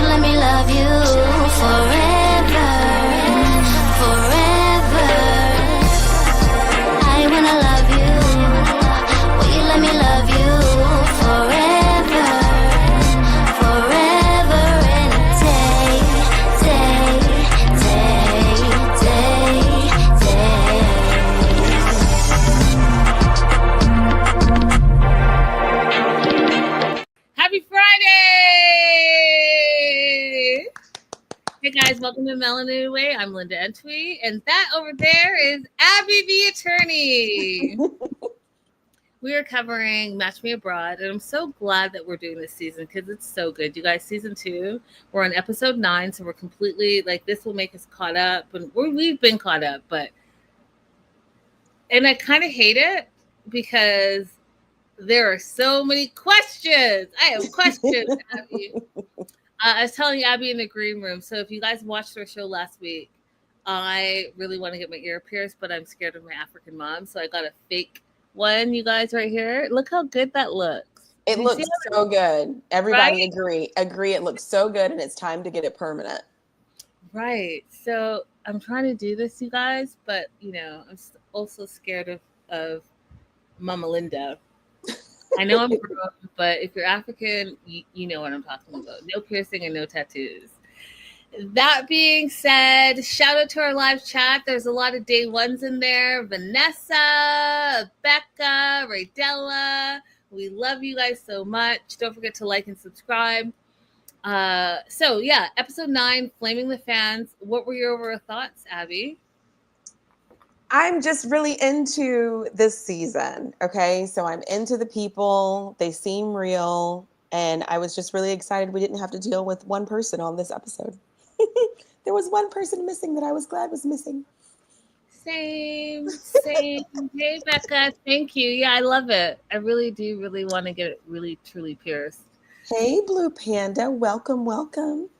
you let me love you forever, forever? I wanna love you. Will you let me love you forever, forever and a day, day, day, day, day. Happy Friday! Hey guys, welcome to Melanie Way. I'm Linda Entwee, and that over there is Abby the Attorney. We are covering Match Me Abroad, and I'm so glad that we're doing this season because it's so good. You guys, season 2, we're on episode 9, so we're completely like this will make us caught up, and we've been caught up, and I kind of hate it because there are so many questions. I have questions, Abby. I was telling Abby in the green room. So if you guys watched our show last week, I really want to get my ear pierced, but I'm scared of my African mom. So I got a fake one, you guys, right here. Look how good that looks. It looks so good. Everybody agree. It looks so good, and it's time to get it permanent. Right. So I'm trying to do this, you guys, but I'm also scared of Mama Linda. I know I'm grown, but if you're African, you know what I'm talking about. No piercing and no tattoos. That being said, shout out to our live chat. There's a lot of day ones in there. Vanessa, Becca, Raydella. We love you guys so much. Don't forget to like and subscribe. So yeah, episode 9, Flaming the Fans. What were your overall thoughts, Abby? I'm just really into this season. Okay. So I'm into the people. They seem real. And I was just really excited we didn't have to deal with one person on this episode. There was one person missing that I was glad was missing. Same. Hey, Becca. Thank you. Yeah, I love it. I really do really want to get it really, truly pierced. Hey, Blue Panda. Welcome, welcome.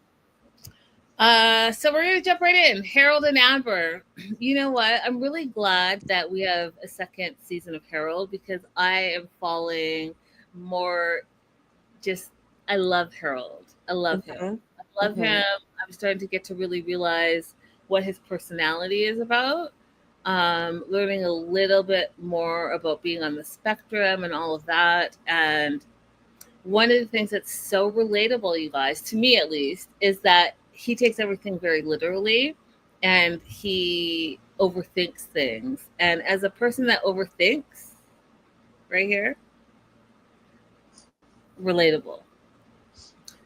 So we're going to jump right in. Harold and Amber. You know what? I'm really glad that we have a second season of Harold because I am falling more I love Harold. I love him. I love him. I'm starting to get to really realize what his personality is about. Learning a little bit more about being on the spectrum and all of that. And one of the things that's so relatable, you guys, to me at least, is that he takes everything very literally and he overthinks things. And as a person that overthinks, right here, relatable.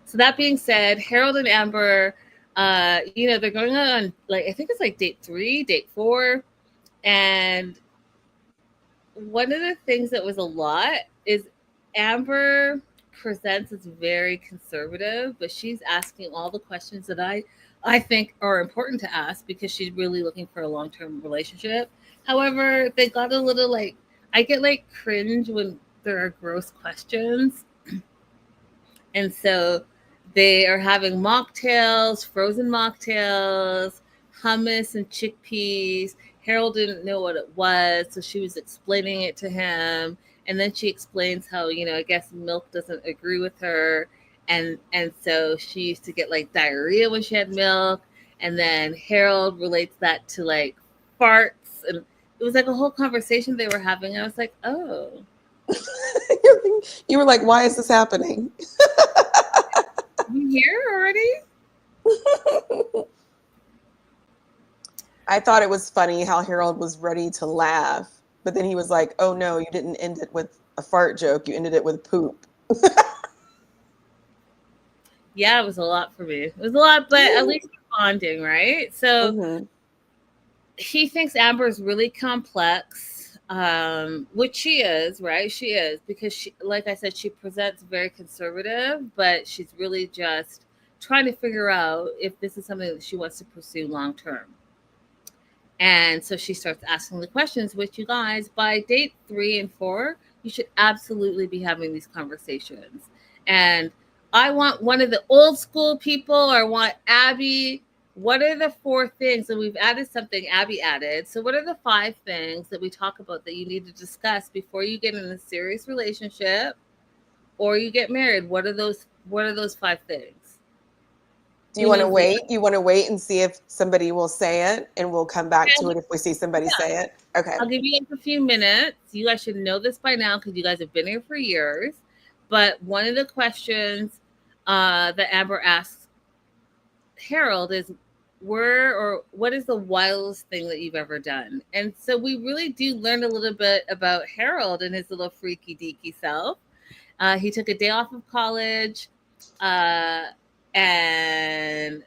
So that being said, Harold and Amber, they're going on I think it's like date 3, date 4. And one of the things that was a lot is Amber presents as very conservative, but she's asking all the questions that I think are important to ask because she's really looking for a long-term relationship. However, they got a little I get cringe when there are gross questions. And so they are having mocktails, frozen mocktails, hummus and chickpeas. Harold didn't know what it was, so she was explaining it to him. And then she explains how, I guess milk doesn't agree with her. And so she used to get diarrhea when she had milk. And then Harold relates that to farts. And it was a whole conversation they were having. I was like, oh. You were like, why is this happening? You here already? I thought it was funny how Harold was ready to laugh. But then he was like, oh, no, you didn't end it with a fart joke. You ended it with poop. Yeah, it was a lot for me. It was a lot, but at least we're bonding, right? So he thinks Amber is really complex, which she is, right? She is, because she, like I said, she presents very conservative, but she's really just trying to figure out if this is something that she wants to pursue long term. And so she starts asking the questions, which you guys, by date 3 and 4, you should absolutely be having these conversations. And I want one of the old school people, or I want Abby. What are the 4 things? And we've added something Abby added. So what are the 5 things that we talk about that you need to discuss before you get in a serious relationship or you get married? What are those 5 things? Do you want to wait? You want to wait and see if somebody will say it, and we'll come back to it if we see somebody say it? Okay. I'll give you guys a few minutes. You guys should know this by now because you guys have been here for years. But one of the questions that Amber asks Harold is, what is the wildest thing that you've ever done? And so we really do learn a little bit about Harold and his little freaky deaky self. He took a day off of college and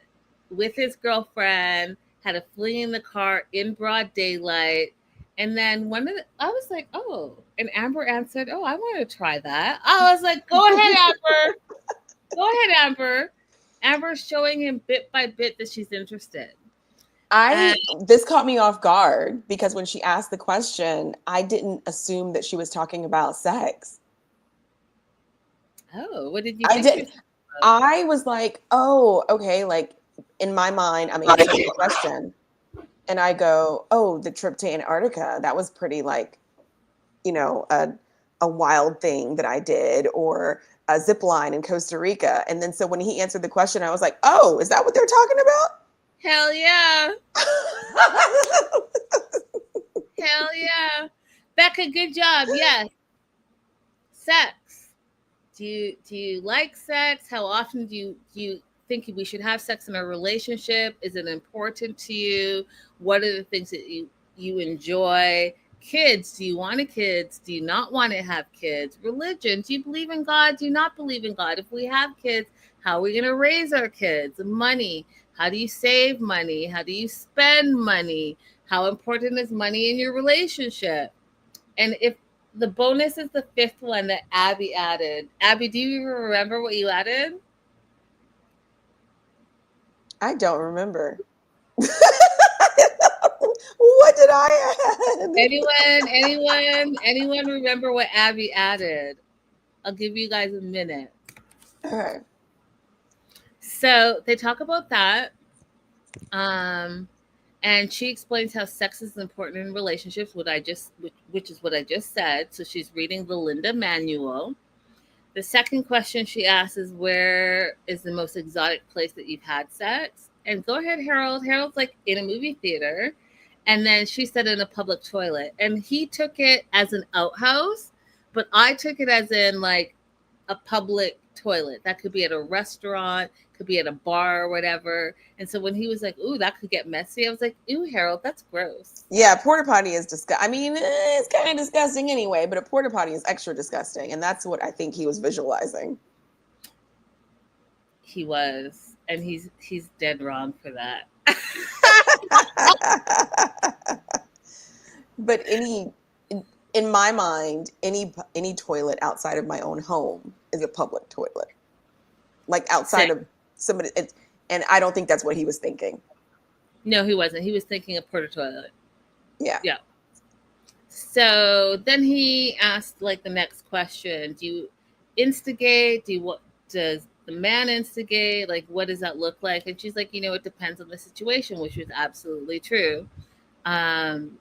with his girlfriend had a fling in the car in broad daylight. And then I was like, oh, and Amber answered, oh, I want to try that. I was like, go ahead, Amber. Go ahead, Amber. Amber's showing him bit by bit that she's interested. This caught me off guard because when she asked the question, I didn't assume that she was talking about sex. Oh, what did you think? I did. I was like, oh, okay. Like in my mind, I'm answering the question. And I go, oh, the trip to Antarctica. That was pretty like, a wild thing that I did, or a zip line in Costa Rica. And then so when he answered the question, I was like, oh, is that what they're talking about? Hell yeah. Hell yeah. Becca, good job. Yes. Sex. Do you like sex? How often do you think we should have sex in a relationship? Is it important to you? What are the things that you enjoy? Kids, do you want kids? Do you not want to have kids? Religion, do you believe in God? Do you not believe in God? If we have kids, how are we going to raise our kids? Money, how do you save money? How do you spend money? How important is money in your relationship? And if the bonus is the fifth one that Abby added. Abby, do you even remember what you added? I don't remember. What did I add? Anyone remember what Abby added? I'll give you guys a minute. Okay. So they talk about that. And she explains how sex is important in relationships, which is what I just said. So she's reading the Linda manual. The second question she asks is, where is the most exotic place that you've had sex? And go ahead, Harold. Harold's like in a movie theater. And then she said in a public toilet. And he took it as an outhouse, but I took it as in like a public toilet. That could be at a restaurant, could be at a bar or whatever. And so when he was like, ooh, that could get messy, I was like, ooh, Harold, that's gross. Yeah, porta potty is disgusting. I mean, it's kind of disgusting anyway, but a porta potty is extra disgusting. And that's what I think he was visualizing. He was. And he's dead wrong for that. But in my mind, any toilet outside of my own home is a public toilet. Like outside of somebody, and I don't think that's what he was thinking. No, he wasn't. He was thinking a porta toilet. Yeah. Yeah. So then he asked like the next question: do you instigate? Does the man instigate? Like, what does that look like? And she's like, it depends on the situation, which was absolutely true. And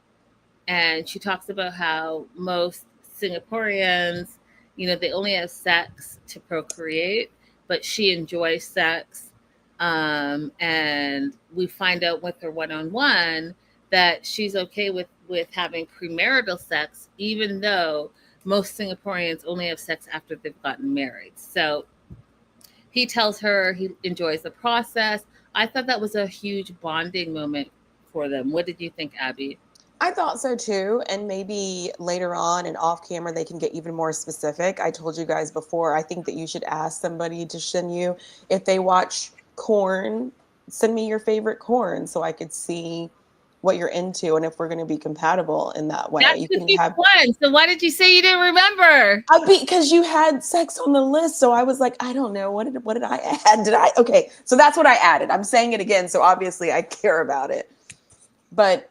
she talks about how most Singaporeans, they only have sex to procreate, but she enjoys sex. And we find out with her one-on-one that she's okay with having premarital sex, even though most Singaporeans only have sex after they've gotten married. So he tells her he enjoys the process. I thought that was a huge bonding moment for them. What did you think, Abby? I thought so too. And maybe later on and off camera, they can get even more specific. I told you guys before, I think that you should ask somebody to send you, if they watch corn, send me your favorite corn so I could see what you're into and if we're going to be compatible in that way. That's you can have fun. So why did you say you didn't remember? Because you had sex on the list. So I was like, I don't know. What did I add? Okay. So that's what I added. I'm saying it again. So obviously I care about it. But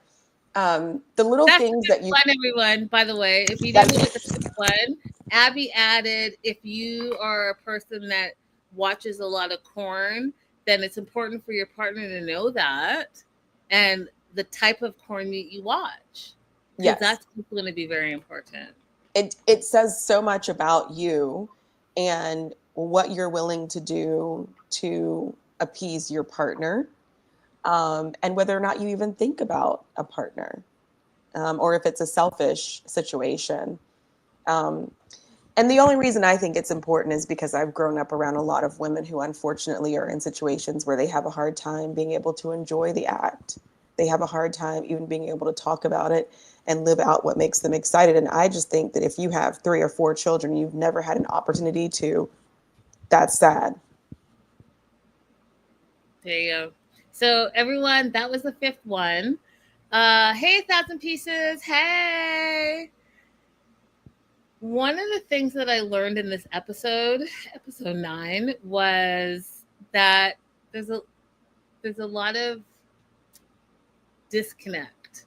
the little things that you fun, everyone, by the way, if you didn't look at the one, Abby added, if you are a person that watches a lot of corn, then it's important for your partner to know that and the type of corn that you watch. Yes, that's going to be very important. It says so much about you and what you're willing to do to appease your partner, and whether or not you even think about a partner, or if it's a selfish situation. Um, and the only reason I think it's important is because I've grown up around a lot of women who unfortunately are in situations where they have a hard time being able to enjoy the act. They have a hard time even being able to talk about it and live out what makes them excited. And I just think that if you have 3 or 4 children, you've never had an opportunity to, that's sad. There you go. So everyone, that was the 5th one. Hey, 1,000 Pieces. Hey. One of the things that I learned in this episode 9, was that there's a lot of disconnect,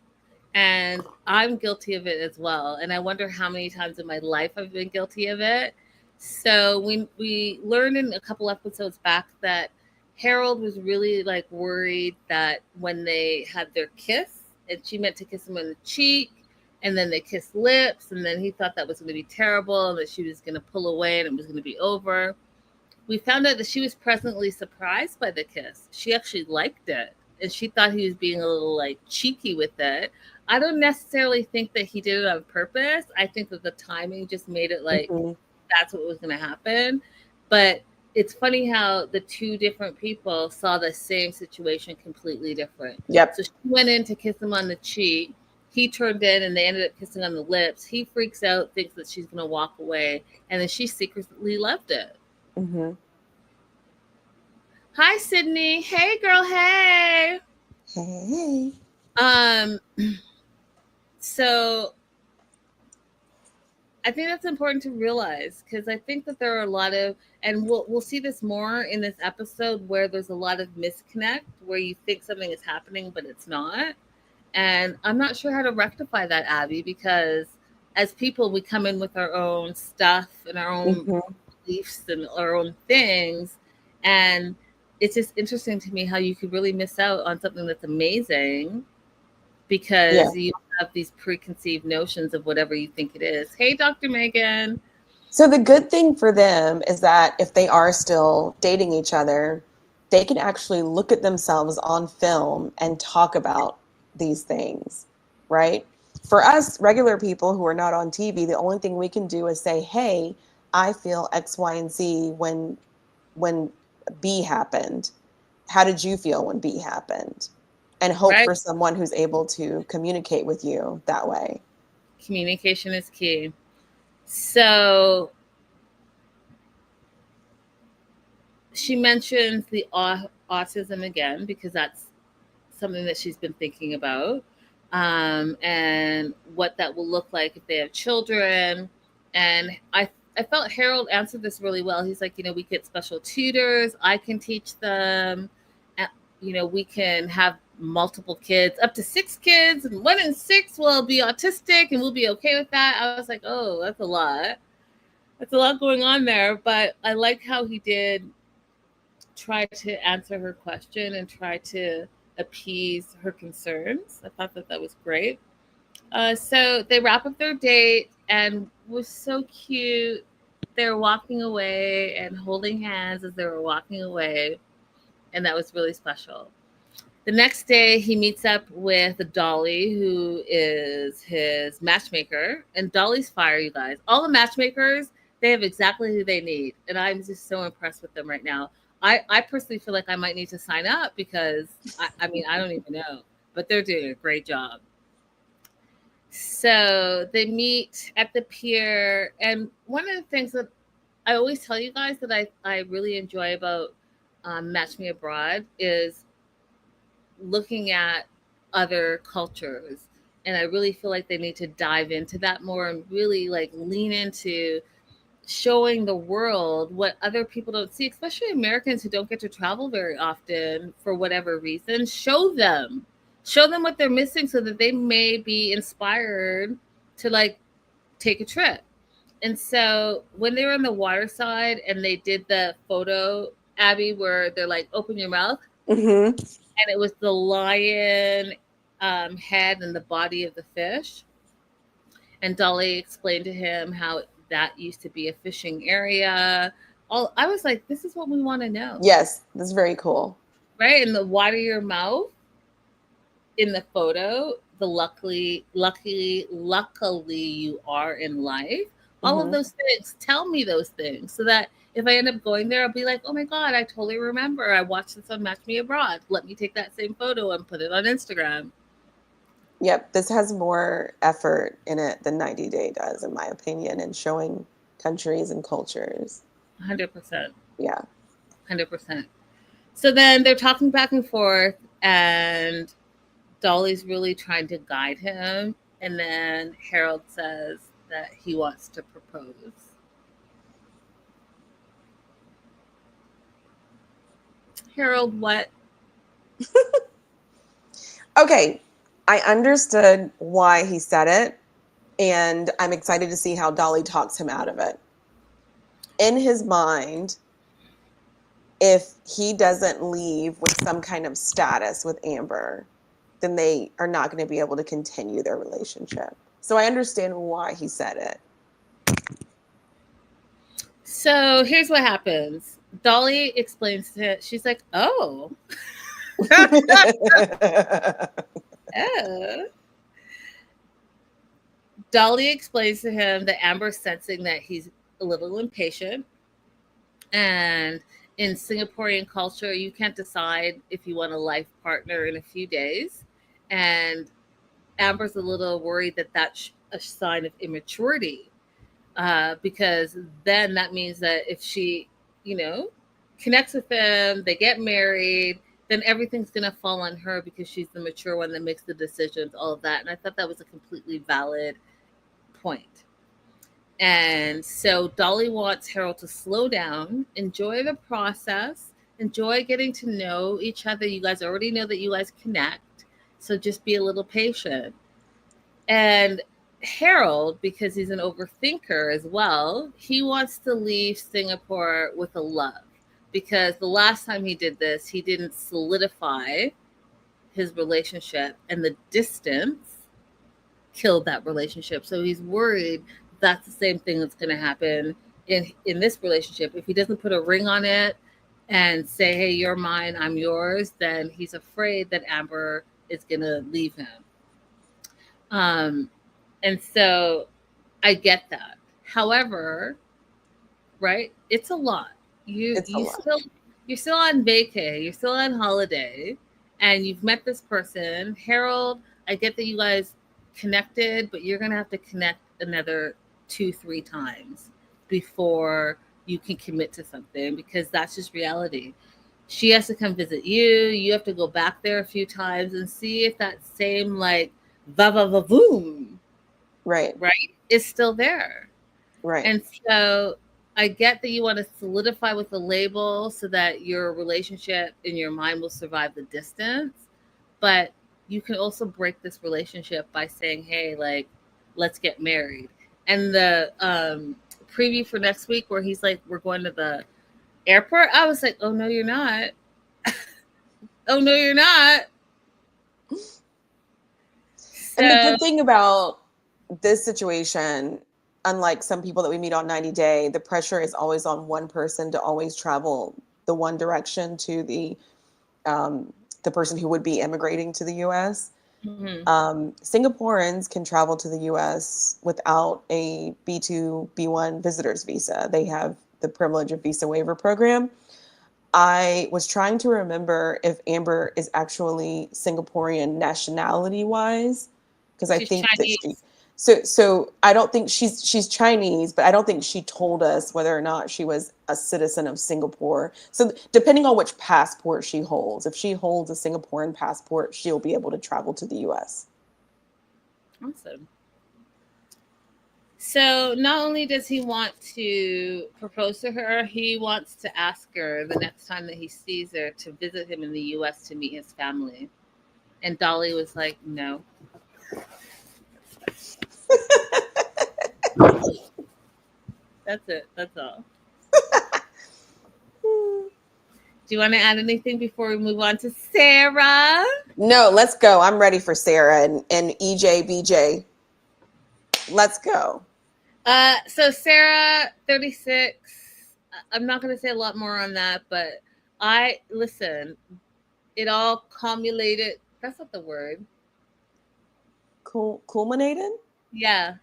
and I'm guilty of it as well. And I wonder how many times in my life I've been guilty of it. So we learned in a couple episodes back that Harold was really like worried that when they had their kiss, and she meant to kiss him on the cheek, and then they kissed lips, and then he thought that was going to be terrible, and that she was going to pull away and it was going to be over. We found out that she was pleasantly surprised by the kiss. She actually liked it, and she thought he was being a little like cheeky with it. I don't necessarily think that he did it on purpose. I think that the timing just made it like that's what was going to happen. But it's funny how the 2 different people saw the same situation completely different. Yep. So she went in to kiss him on the cheek. He turned in and they ended up kissing on the lips. He freaks out, thinks that she's going to walk away, and then she secretly loved it. Mm-hmm. Hi, Sydney. Hey, girl. Hey. Hey. So I think that's important to realize, because I think that there are a lot of, and we'll see this more in this episode, where there's a lot of misconnect, where you think something is happening but it's not. And I'm not sure how to rectify that, Abby, because as people, we come in with our own stuff and our own beliefs and our own things. And it's just interesting to me how you could really miss out on something that's amazing because you have these preconceived notions of whatever you think it is. Hey, Dr. Megan. So the good thing for them is that if they are still dating each other, they can actually look at themselves on film and talk about these things, right? For us regular people who are not on TV, the only thing we can do is say, hey, I feel X, Y, and Z when B happened. How did you feel when B happened? And hope for someone who's able to communicate with you that way. Communication is key. So she mentions the autism again, because that's something that she's been thinking about, and what that will look like if they have children. And I felt Harold answered this really well. He's like, we get special tutors. I can teach them. We can have multiple kids, up to 6 kids, and 1 in 6 will be autistic, and we'll be okay with that. I was like, oh, that's a lot. That's a lot going on there. But I like how he did try to answer her question and try to appease her concerns. I thought that was great. So they wrap up their date, and was so cute. They're walking away and holding hands as they were walking away, and that was really special. The next day, he meets up with Dolly, who is his matchmaker. And Dolly's fire, you guys. All the matchmakers, they have exactly who they need. And I'm just so impressed with them right now. I personally feel like I might need to sign up, because, I don't even know. But they're doing a great job. So they meet at the pier. And one of the things that I always tell you guys that I really enjoy about Match Me Abroad is looking at other cultures. And I really feel like they need to dive into that more and really like lean into showing the world what other people don't see, especially Americans who don't get to travel very often for whatever reason. Show them what they're missing, so that they may be inspired to like take a trip. And so when they were on the water side and they did the photo, Abby, where they're like, open your mouth. Mm-hmm. And it was the lion head and the body of the fish. And Dolly explained to him how that used to be a fishing area all. I was like, this is what we want to know. Yes, that's very cool. Right? And the water your mouth in the photo, the luckily you are in life. All of Mhm. those things. Tell me those things so that if I end up going there, I'll be like, oh my God, I totally remember. I watched this on Match Me Abroad. Let me take that same photo and put it on Instagram. Yep, this has more effort in it than 90 Day does, in my opinion, in showing countries and cultures. 100%. Yeah. 100%. So then they're talking back and forth, and Dolly's really trying to guide him. And then Harold says that he wants to propose. Harold, what? Okay, I understood why he said it, and I'm excited to see how Dolly talks him out of it. In his mind, if he doesn't leave with some kind of status with Amber, then they are not going to be able to continue their relationship. So I understand why he said it. So here's what happens. Dolly explains to it. She's like, oh. Oh. Dolly explains to him that Amber's sensing that he's a little impatient. And in Singaporean culture, you can't decide if you want a life partner in a few days. And Amber's a little worried that that's a sign of immaturity, because then that means that if she, connects with him, they get married, then everything's going to fall on her because she's the mature one that makes the decisions, all of that. And I thought that was a completely valid point. And so Dolly wants Harold to slow down, enjoy the process, enjoy getting to know each other. You guys already know that you guys connect. So just be a little patient. And Harold, because he's an overthinker as well, he wants to leave Singapore with a love. Because the last time he did this, he didn't solidify his relationship, and the distance killed that relationship. So he's worried that's the same thing that's going to happen in this relationship. If he doesn't put a ring on it and say, hey, you're mine, I'm yours, then he's afraid that Amber is going to leave him. And so I get that. However, right, it's a lot. You're still on vacay, you're still on holiday, and you've met this person. Harold, I get that you guys connected, but you're going to have to connect another 2-3 times before you can commit to something, because that's just reality. She has to come visit you. You have to go back there a few times and see if that same va-va-va-voom, Right. is still there. Right. And so I get that you want to solidify with a label so that your relationship in your mind will survive the distance, but you can also break this relationship by saying, hey, let's get married. And the preview for next week where he's like, we're going to the airport, I was like, oh no, you're not. Oh no, you're not. And the good thing about this situation, unlike some people that we meet on 90 Day, the pressure is always on one person to always travel the one direction to the person who would be immigrating to the U.S. Mm-hmm. Singaporeans can travel to the U.S. without a B2, B1 visitor's visa. They have the privilege of visa waiver program. I was trying to remember if Amber is actually Singaporean nationality-wise, because I think Chinese. that so I don't think she's Chinese, but I don't think she told us whether or not she was a citizen of Singapore. So depending on which passport she holds, if she holds a Singaporean passport, she'll be able to travel to the U.S. Awesome. So not only does he want to propose to her, he wants to ask her the next time that he sees her to visit him in the U.S. to meet his family. And Dolly was like, no. That's it. That's all. Do you want to add anything before we move on to Sarah? No, let's go. I'm ready for Sarah and EJ, BJ. Let's go. So Sarah, 36, I'm not going to say a lot more on that, but I listen. It all culminated. That's not the word. Culminated? Yeah,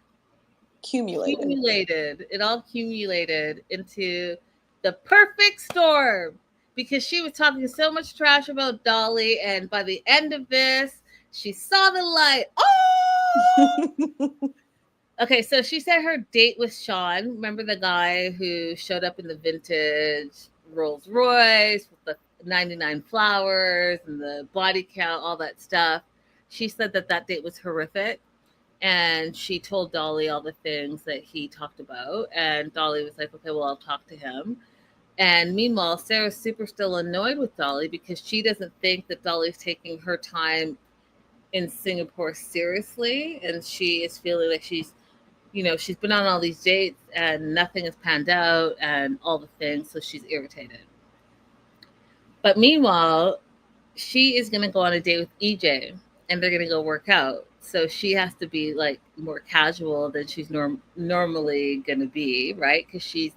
Accumulated. accumulated. It all accumulated into the perfect storm because she was talking so much trash about Dolly, and by the end of this, she saw the light. Oh! Okay, so she said her date with Sean. Remember the guy who showed up in the vintage Rolls Royce with the 99 flowers and the body count, all that stuff. She said that that date was horrific. And she told Dolly all the things that he talked about. And Dolly was like, okay, well, I'll talk to him. And meanwhile, Sarah's super still annoyed with Dolly because she doesn't think that Dolly's taking her time in Singapore seriously. And she is feeling like she's been on all these dates and nothing has panned out and all the things. So she's irritated. But meanwhile, she is going to go on a date with EJ and they're going to go work out. So she has to be like more casual than she's normally going to be, right? Because she's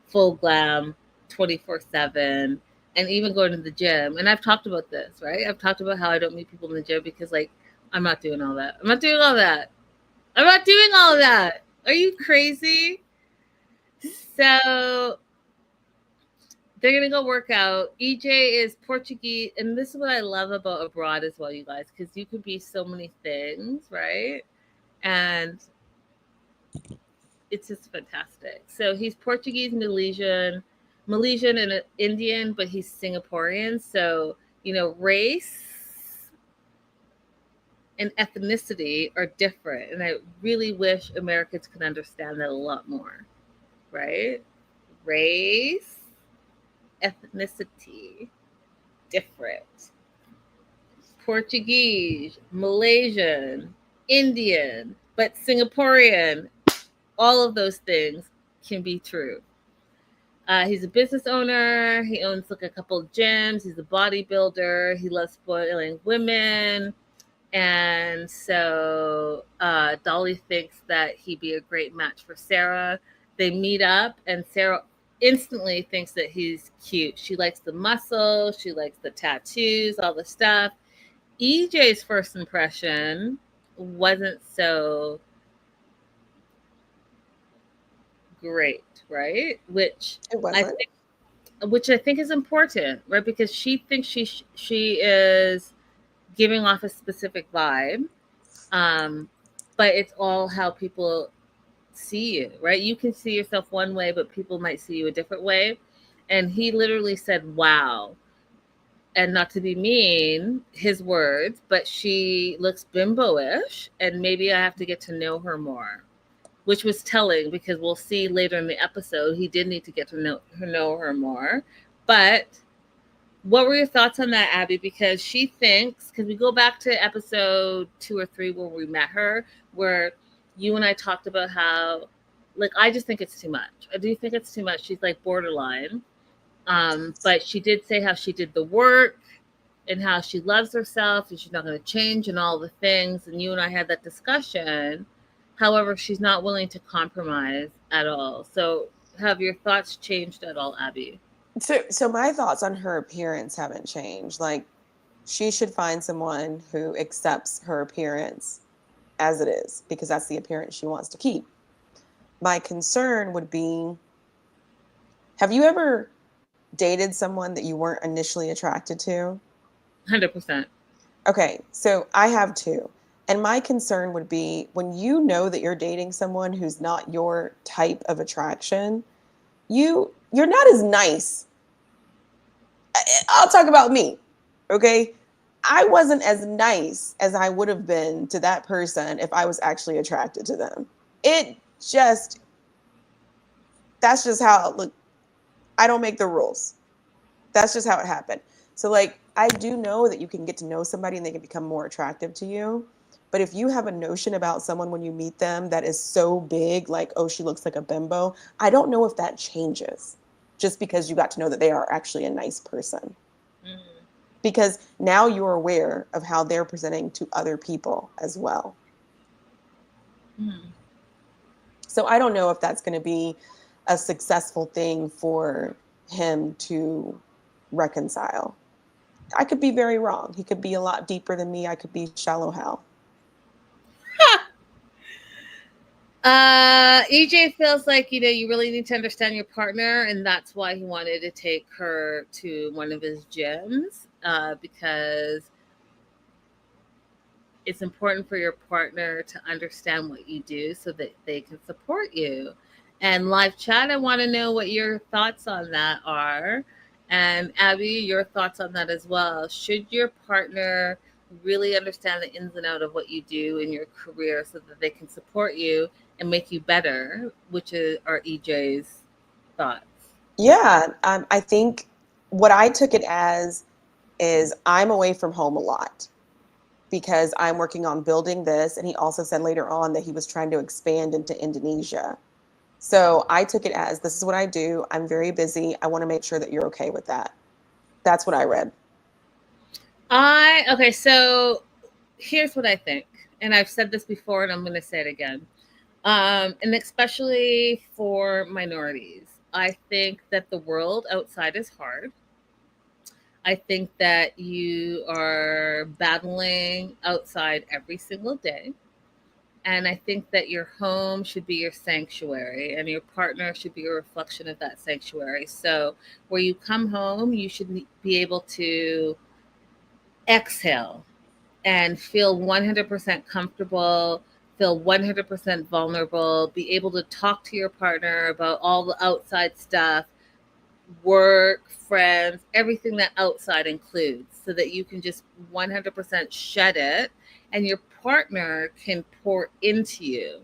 full glam 24/7 and even going to the gym. And I've talked about this, right? I've talked about how I don't meet people in the gym because, like, I'm not doing all that. I'm not doing all that. I'm not doing all that. Are you crazy? So they're gonna go work out. EJ is Portuguese, and this is what I love about abroad as well, you guys, because you could be so many things, right? And it's just fantastic. So he's Portuguese, Malaysian, and Indian, but he's Singaporean. So race and ethnicity are different, and I really wish Americans could understand that a lot more, right? Race, ethnicity, different. Portuguese, Malaysian, Indian, but Singaporean, all of those things can be true. He's a business owner. He owns like a couple of gyms. He's a bodybuilder. He loves spoiling women. And so Dolly thinks that he'd be a great match for Sarah. They meet up, and Sarah instantly thinks that he's cute. She likes the muscle, she likes the tattoos, all the stuff. EJ's first impression wasn't so great, right? It wasn't. Which I think is important, right? Because she thinks she is giving off a specific vibe, but it's all how people see you, right? You can see yourself one way, but people might see you a different way. And he literally said, wow. And not to be mean, his words, but she looks bimbo-ish, and maybe I have to get to know her more, which was telling because we'll see later in the episode he did need to get to know her more. But what were your thoughts on that, Abby? Because she thinks, because we go back to episode 2 or 3 where we met her, where you and I talked about how, like, I just think it's too much. I do think it's too much. She's like borderline. But she did say how she did the work and how she loves herself and she's not going to change and all the things. And you and I had that discussion. However, she's not willing to compromise at all. So have your thoughts changed at all, Abby? So my thoughts on her appearance haven't changed. Like, she should find someone who accepts her appearance as it is, because that's the appearance she wants to keep. My concern would be, have you ever dated someone that you weren't initially attracted to? 100%. Okay, so I have too. And my concern would be when you know that you're dating someone who's not your type of attraction, you're not as nice. I'll talk about me, okay? I wasn't as nice as I would have been to that person if I was actually attracted to them. That's just how, look, I don't make the rules. That's just how it happened. So, like, I do know that you can get to know somebody and they can become more attractive to you. But if you have a notion about someone when you meet them that is so big, like, oh, she looks like a bimbo, I don't know if that changes just because you got to know that they are actually a nice person. Mm. Because now you're aware of how they're presenting to other people as well. Mm. So I don't know if that's going to be a successful thing for him to reconcile. I could be very wrong. He could be a lot deeper than me. I could be shallow hell. EJ feels like, you really need to understand your partner, and that's why he wanted to take her to one of his gyms, because it's important for your partner to understand what you do so that they can support you. And live chat, I want to know what your thoughts on that are. And Abby, your thoughts on that as well. Should your partner really understand the ins and out of what you do in your career so that they can support you and make you better, which are EJ's thoughts? Yeah, I think what I took it as is I'm away from home a lot because I'm working on building this. And he also said later on that he was trying to expand into Indonesia. So I took it as this is what I do. I'm very busy. I want to make sure that you're okay with that. That's what I read. Okay, so here's what I think. And I've said this before and I'm going to say it again. And especially for minorities, I think that the world outside is hard. I think that you are battling outside every single day. And I think that your home should be your sanctuary and your partner should be a reflection of that sanctuary. So, where you come home, you should be able to exhale and feel 100% comfortable, feel 100% vulnerable, be able to talk to your partner about all the outside stuff, work, friends, everything that outside includes, so that you can just 100% shed it and your partner can pour into you,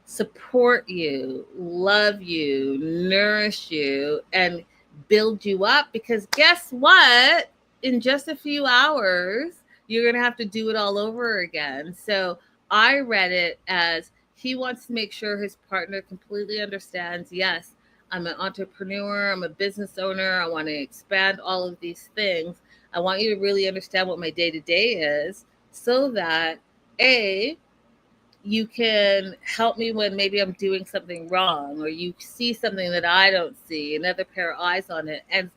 support you, love you, nourish you, and build you up. Because guess what? In just a few hours, you're going to have to do it all over again. So I read it as he wants to make sure his partner completely understands, yes, I'm an entrepreneur, I'm a business owner, I want to expand all of these things. I want you to really understand what my day to day is so that, A, you can help me when maybe I'm doing something wrong or you see something that I don't see, another pair of eyes on it. And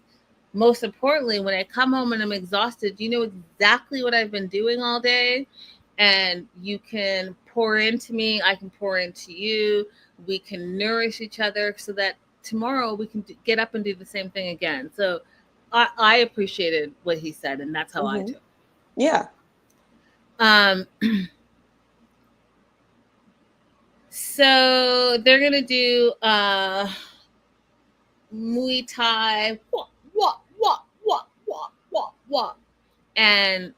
most importantly, when I come home and I'm exhausted, you know exactly what I've been doing all day. And you can pour into me, I can pour into you. We can nourish each other so that tomorrow we can get up and do the same thing again. So I appreciated what he said, and that's how I took it. Yeah. So they're gonna do Muay Thai, and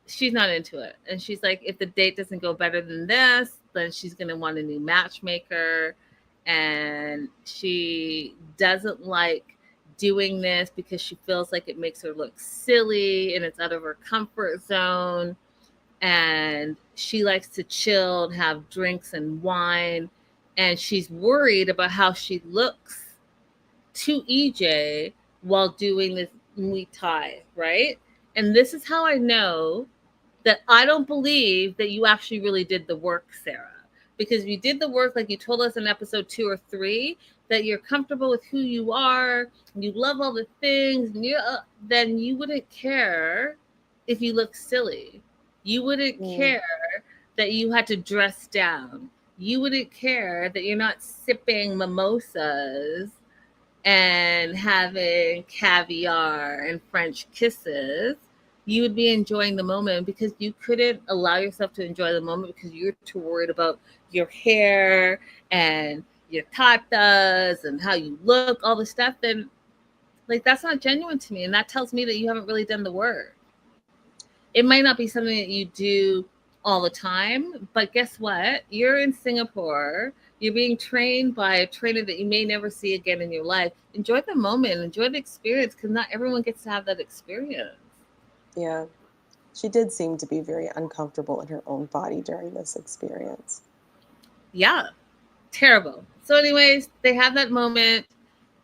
she's not into it. And she's like, if the date doesn't go better than this, then she's gonna want a new matchmaker. And she doesn't like doing this because she feels like it makes her look silly and it's out of her comfort zone. And she likes to chill and have drinks and wine. And she's worried about how she looks to EJ while doing this Muay Thai, right? And this is how I know that I don't believe that you actually really did the work, Sarah. Because if you did the work, like you told us in episode 2 or 3, that you're comfortable with who you are, and you love all the things, and then you wouldn't care if you look silly. You wouldn't care that you had to dress down. You wouldn't care that you're not sipping mimosas and having caviar and French kisses. You would be enjoying the moment because you couldn't allow yourself to enjoy the moment because you're too worried about your hair and your tatas and how you look, all the stuff. Then, like, that's not genuine to me. And that tells me that you haven't really done the work. It might not be something that you do all the time, but guess what? You're in Singapore. You're being trained by a trainer that you may never see again in your life. Enjoy the moment, enjoy the experience, because not everyone gets to have that experience. Yeah. She did seem to be very uncomfortable in her own body during this experience. Yeah. Terrible. So anyways, they have that moment.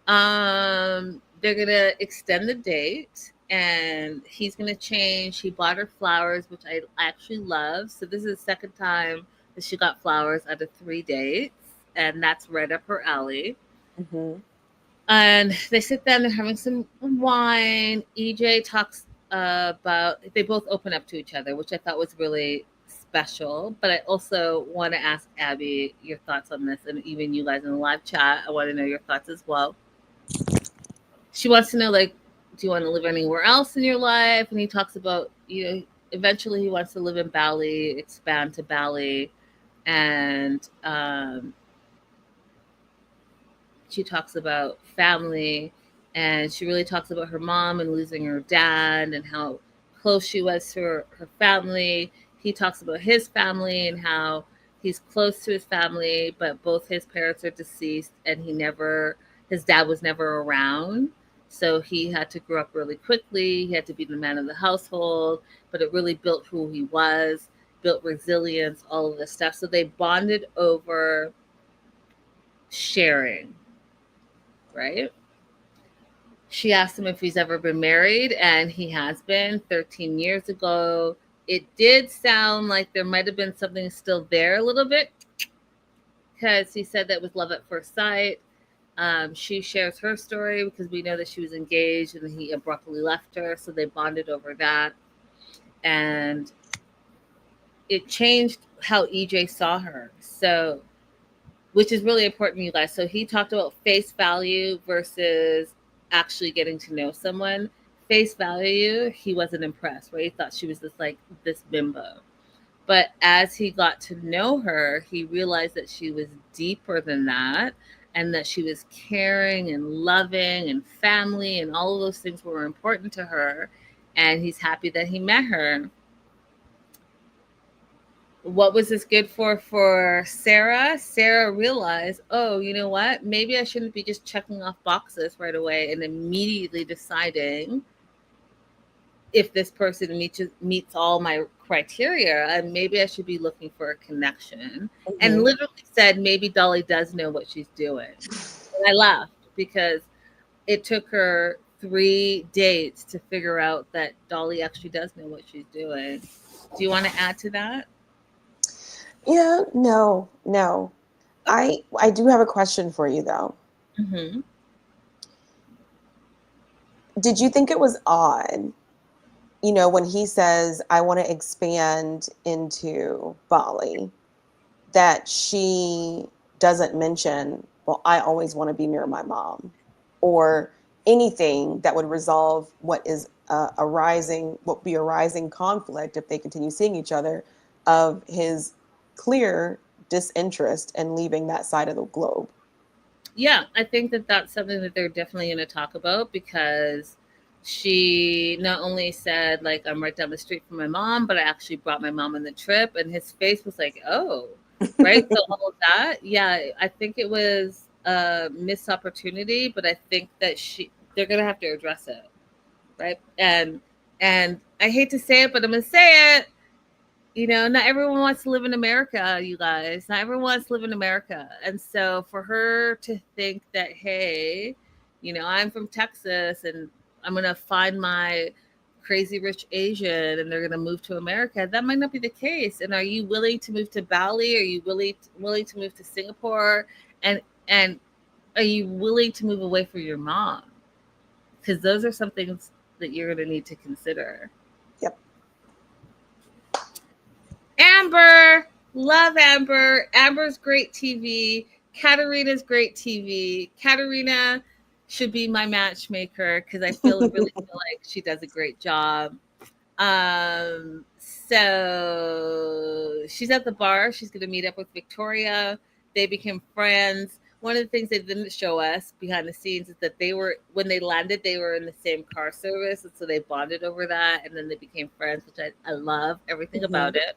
They're going to extend the date and he's going to change. He bought her flowers, which I actually love. So this is the second time that she got flowers out of 3 dates. and that's right up her alley. Hmm. And they sit down, they're having some wine. EJ talks about, they both open up to each other, which I thought was really special. But I also want to ask Abby your thoughts on this, and even you guys in the live chat. I want to know your thoughts as well. She wants to know, like, do you want to live anywhere else in your life? And he talks about, eventually he wants to live in Bali, expand to Bali. And she talks about family, and she really talks about her mom and losing her dad and how close she was to her family. He talks about his family and how he's close to his family, but both his parents are deceased, and his dad was never around. So he had to grow up really quickly. He had to be the man of the household, but it really built who he was, built resilience, all of this stuff. So they bonded over sharing, right? She asked him if he's ever been married, and he has been 13 years ago. It did sound like there might have been something still there a little bit, because he said that was love at first sight. She shares her story because we know that she was engaged and he abruptly left her. So they bonded over that. And it changed how EJ saw her. So, which is really important, you guys. So he talked about face value versus actually getting to know someone. Face value, he wasn't impressed, right? He thought she was this bimbo. But as he got to know her, he realized that she was deeper than that, and that she was caring and loving and family, and all of those things were important to her. And he's happy that he met her. What was this good for Sarah? Sarah realized, oh, you know what? Maybe I shouldn't be just checking off boxes right away and immediately deciding if this person meets all my criteria, and maybe I should be looking for a connection. And literally said, maybe Dolly does know what she's doing. And I laughed because it took her 3 dates to figure out that Dolly actually does know what she's doing. Do you want to add to that? Yeah, no. I do have a question for you though. Mm-hmm. Did you think it was odd, when he says, I want to expand into Bali, that she doesn't mention, well, I always want to be near my mom, or anything that would resolve what would be a rising conflict if they continue seeing each other, of his clear disinterest in leaving that side of the globe? Yeah, I think that that's something that they're definitely going to talk about, because she not only said, like, I'm right down the street from my mom, but I actually brought my mom on the trip, and his face was like, oh, right. So all of that, yeah, I think it was a missed opportunity, but I think that they're going to have to address it, right? And I hate to say it, but I'm going to say it. Not everyone wants to live in America, you guys. Not everyone wants to live in America. And so for her to think that, hey, I'm from Texas and I'm going to find my crazy rich Asian and they're going to move to America, that might not be the case. And are you willing to move to Bali? Are you willing to move to Singapore? And are you willing to move away from your mom? Because those are some things that you're going to need to consider. Yep. Amber, love Amber. Amber's great TV. Katarina's great TV. Katarina should be my matchmaker because I really feel like she does a great job. So she's at the bar. She's going to meet up with Victoria. They became friends. One of the things they didn't show us behind the scenes is that when they landed, they were in the same car service. And so they bonded over that. And then they became friends, which I love everything about it.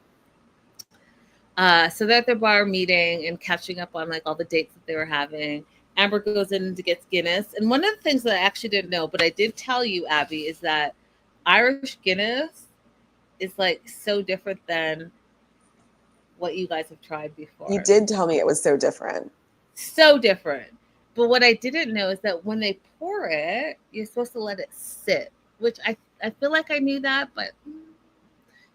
So they're at their bar meeting and catching up on like all the dates that they were having. Amber goes in to get Guinness. And one of the things that I actually didn't know, but I did tell you, Abby, is that Irish Guinness is like so different than what you guys have tried before. You did tell me it was so different. So different. But what I didn't know is that when they pour it, you're supposed to let it sit, which I feel like I knew that, but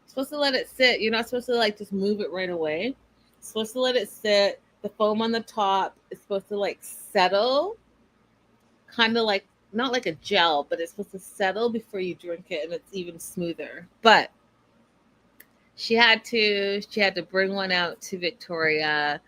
supposed to let it sit. You're not supposed to like just move it right away. You're supposed to let it sit, the foam on the top is supposed to like settle, kind of like not like a gel, but it's supposed to settle before you drink it, and it's even smoother. But she had to bring one out to Victoria.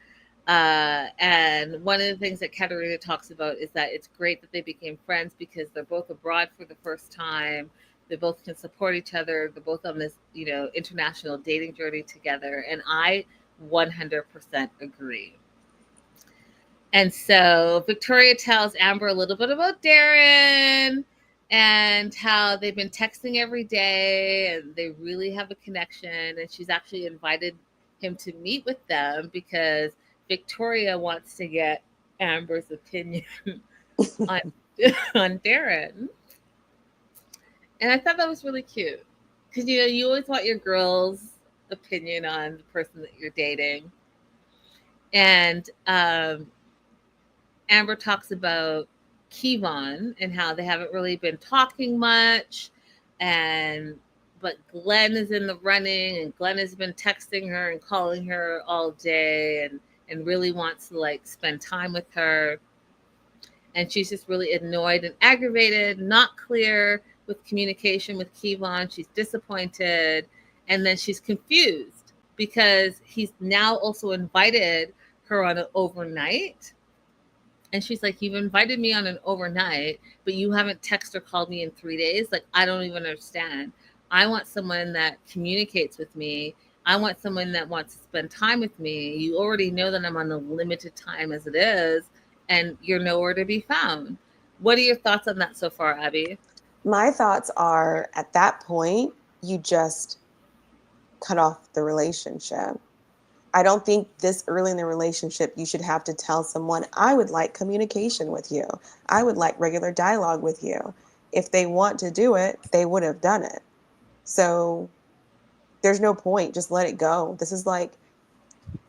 And one of the things that Katerina talks about is that it's great that they became friends because they're both abroad for the first time. They both can support each other. They're both on this, international dating journey together. And I 100% agree. And so Victoria tells Amber a little bit about Darren and how they've been texting every day and they really have a connection. And she's actually invited him to meet with them because Victoria wants to get Amber's opinion on, on Darren. And I thought that was really cute because, you always want your girl's opinion on the person that you're dating. And Amber talks about Kevon and how they haven't really been talking much. But Glenn is in the running and Glenn has been texting her and calling her all day and really wants to like spend time with her. And she's just really annoyed and aggravated, not clear with communication with Kevon. She's disappointed. And then she's confused because he's now also invited her on an overnight. And she's like, you've invited me on an overnight, but you haven't texted or called me in 3 days. Like, I don't even understand. I want someone that communicates with me. I want someone that wants to spend time with me. You already know that I'm on a limited time as it is, and you're nowhere to be found. What are your thoughts on that so far, Abby? My thoughts are, at that point, you just cut off the relationship. I don't think this early in the relationship you should have to tell someone, I would like communication with you. I would like regular dialogue with you. If they want to do it, they would have done it. So there's no point. Just let it go. This is like,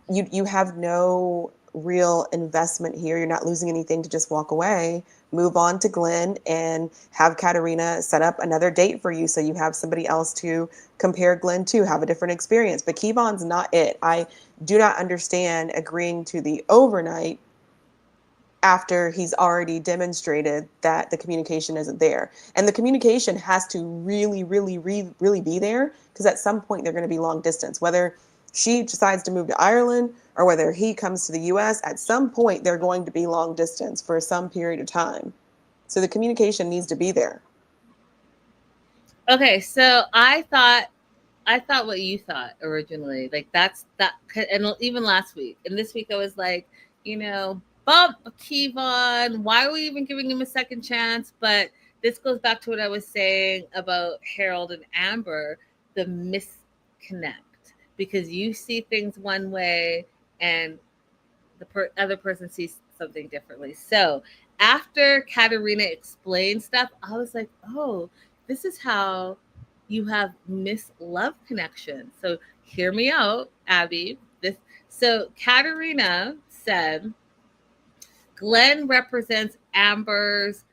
you have no real investment here. You're not losing anything to just walk away. Move on to Glenn and have Katerina set up another date for you so you have somebody else to compare Glenn to, have a different experience. But Kevon's not it. I do not understand agreeing to the overnight after he's already demonstrated that the communication isn't there. And the communication has to really, really, really be there because at some point they're going to be long distance. Whether she decides to move to Ireland or whether he comes to the US, at some point they're going to be long distance for some period of time. So the communication needs to be there. Okay, so I thought what you thought originally. Like that's that, and even last week and this week I was like, bump Kevon. Why are we even giving him a second chance? But this goes back to what I was saying about Harold and Amber, the misconnect. Because you see things one way and the other person sees something differently. So after Katerina explained stuff, I was like, oh, this is how you have mislove connection. So hear me out, Abby. So Katerina said, Glenn represents Amber's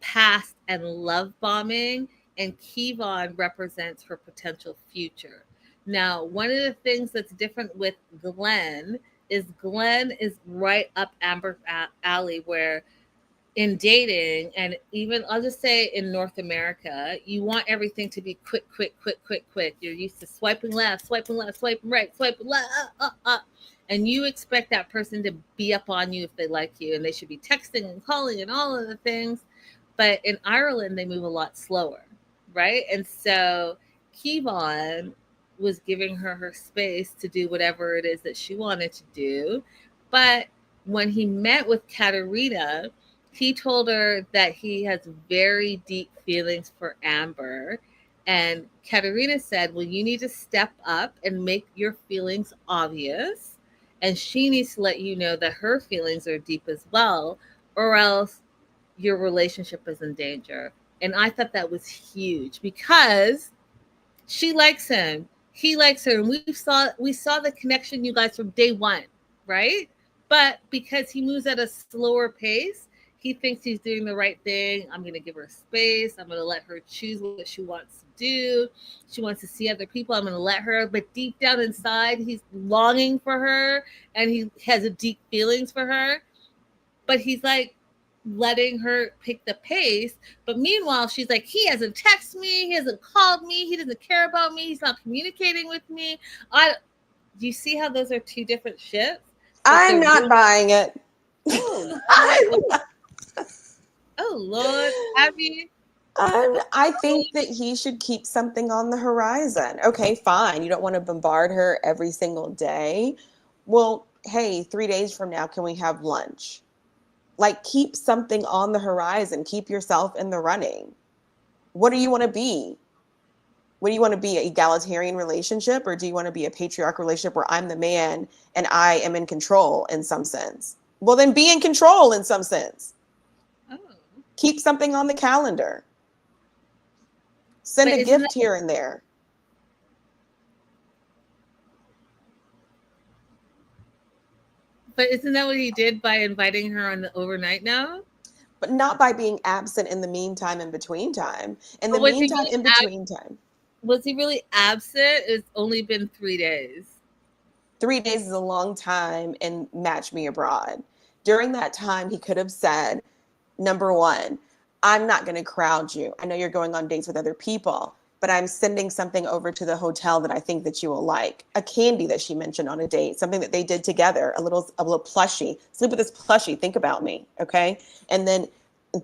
past and love bombing, and Kevon represents her potential future. Now, one of the things that's different with Glenn is right up Amber's alley, where in dating, and even I'll just say in North America, you want everything to be quick. You're used to swiping left, swiping right, swiping left, and you expect that person to be up on you if they like you, and they should be texting and calling and all of the things. But in Ireland, they move a lot slower, right? And so Kevon was giving her space to do whatever it is that she wanted to do. But when he met with Katerina, he told her that he has very deep feelings for Amber. And Katerina said, well, you need to step up and make your feelings obvious. And she needs to let you know that her feelings are deep as well, or else your relationship is in danger. And I thought that was huge because she likes him. He likes her. And we saw the connection, you guys, from day one, right? But because he moves at a slower pace, he thinks he's doing the right thing. I'm going to give her space. I'm going to let her choose what she wants to do. She wants to see other people. I'm going to let her. But deep down inside, he's longing for her and he has a deep feelings for her. But he's like letting her pick the pace. But meanwhile, she's like, he hasn't texted me. He hasn't called me. He doesn't care about me. He's not communicating with me. Do you see how those are two different ships? I'm not buying it. Oh Lord, Abby. I think that he should keep something on the horizon. Okay, fine. You don't want to bombard her every single day. Well, hey, 3 days from now, can we have lunch? Like, keep something on the horizon. Keep yourself in the running. What do you want to be? What do you want to be? An egalitarian relationship, or do you want to be a patriarchal relationship where I'm the man and I am in control in some sense? Well, then be in control in some sense. Oh. Keep something on the calendar. Send a gift here and there. But isn't that what he did by inviting her on the overnight now? But not by being absent in the meantime, in between time. In the But was he meantime, really in between time. Was he really absent? It's only been 3 days. 3 days is a long time in Match Me Abroad. During that time, he could have said, number one, I'm not going to crowd you. I know you're going on dates with other people, but I'm sending something over to the hotel that I think that you will like. A candy that she mentioned on a date, something that they did together, a little plushie. Sleep with this plushie. Think about me, okay? And then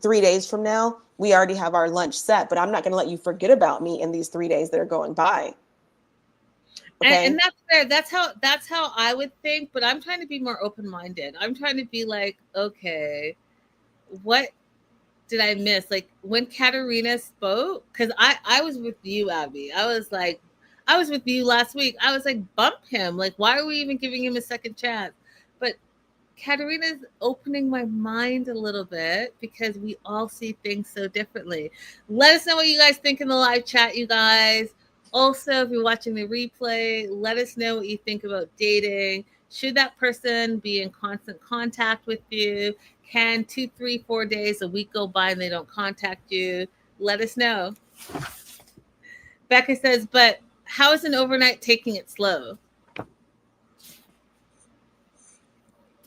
3 days from now, we already have our lunch set, but I'm not going to let you forget about me in these 3 days that are going by. Okay. And that's fair. That's how I would think, but I'm trying to be more open-minded. I'm trying to be like, okay, what did I miss? Like when Katerina spoke, because I was with you, Abby. I was with you last week. I was like, bump him. Like, why are we even giving him a second chance? But Katerina's opening my mind a little bit because we all see things so differently. Let us know what you guys think in the live chat, you guys. Also, if you're watching the replay, let us know what you think about dating. Should that person be in constant contact with you? Can 2, 3, 4 days, a week go by and they don't contact you? Let us know. Becca says, but how is an overnight taking it slow?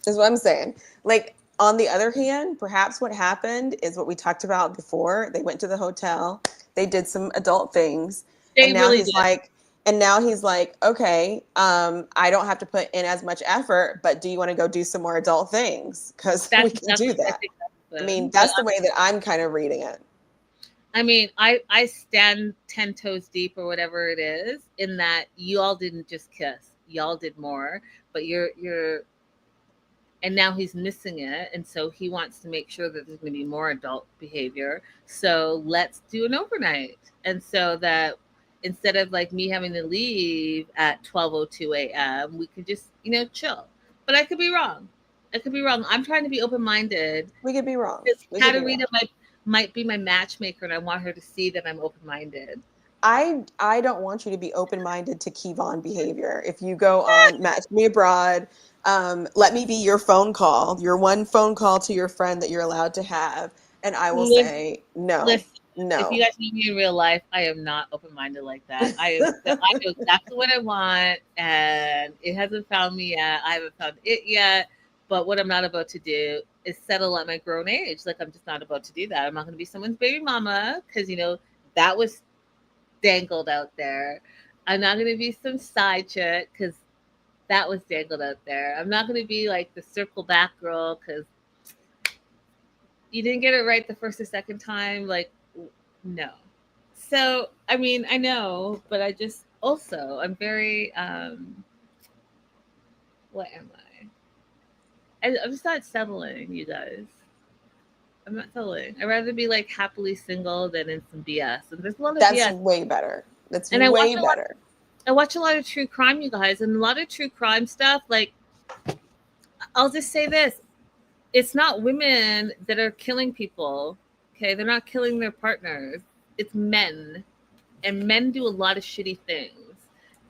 Is what I'm saying. Like, on the other hand, perhaps what happened is what we talked about before. They went to the hotel. They did some adult things. And now he's like, okay, I don't have to put in as much effort, but do you want to go do some more adult things? Because we can do that. I mean, that's the way that I'm kind of reading it. I mean, I stand 10 toes deep or whatever it is in that you all didn't just kiss. Y'all did more, but and now he's missing it. And so he wants to make sure that there's going to be more adult behavior. So let's do an overnight. And so that instead of like me having to leave at 12:02 a.m., we could just, chill. But I could be wrong. I'm trying to be open-minded. We could be wrong. Katerina might be my matchmaker, and I want her to see that I'm open-minded. I don't want you to be open-minded to Kevon behavior. If you go on Match Me Abroad, let me be your phone call, your one phone call to your friend that you're allowed to have, and I will say no. No. If you guys meet me in real life, I am not open-minded like that. I know exactly what I want, and it hasn't found me yet. I haven't found it yet. But what I'm not about to do is settle at my grown age. Like, I'm just not about to do that. I'm not going to be someone's baby mama because, that was dangled out there. I'm not going to be some side chick because that was dangled out there. I'm not going to be like the circle back girl because you didn't get it right the first or second time. Like, no. So, I mean, I know, but I just also, I'm very, what am I? I'm just not settling, you guys. I'm not settling. I'd rather be like happily single than in some BS. And there's a lot of BS. That's way better. That's way better. I watch a lot of true crime, you guys, and a lot of true crime stuff. Like, I'll just say this. It's not women that are killing people. Okay. They're not killing their partners. It's men. And men do a lot of shitty things.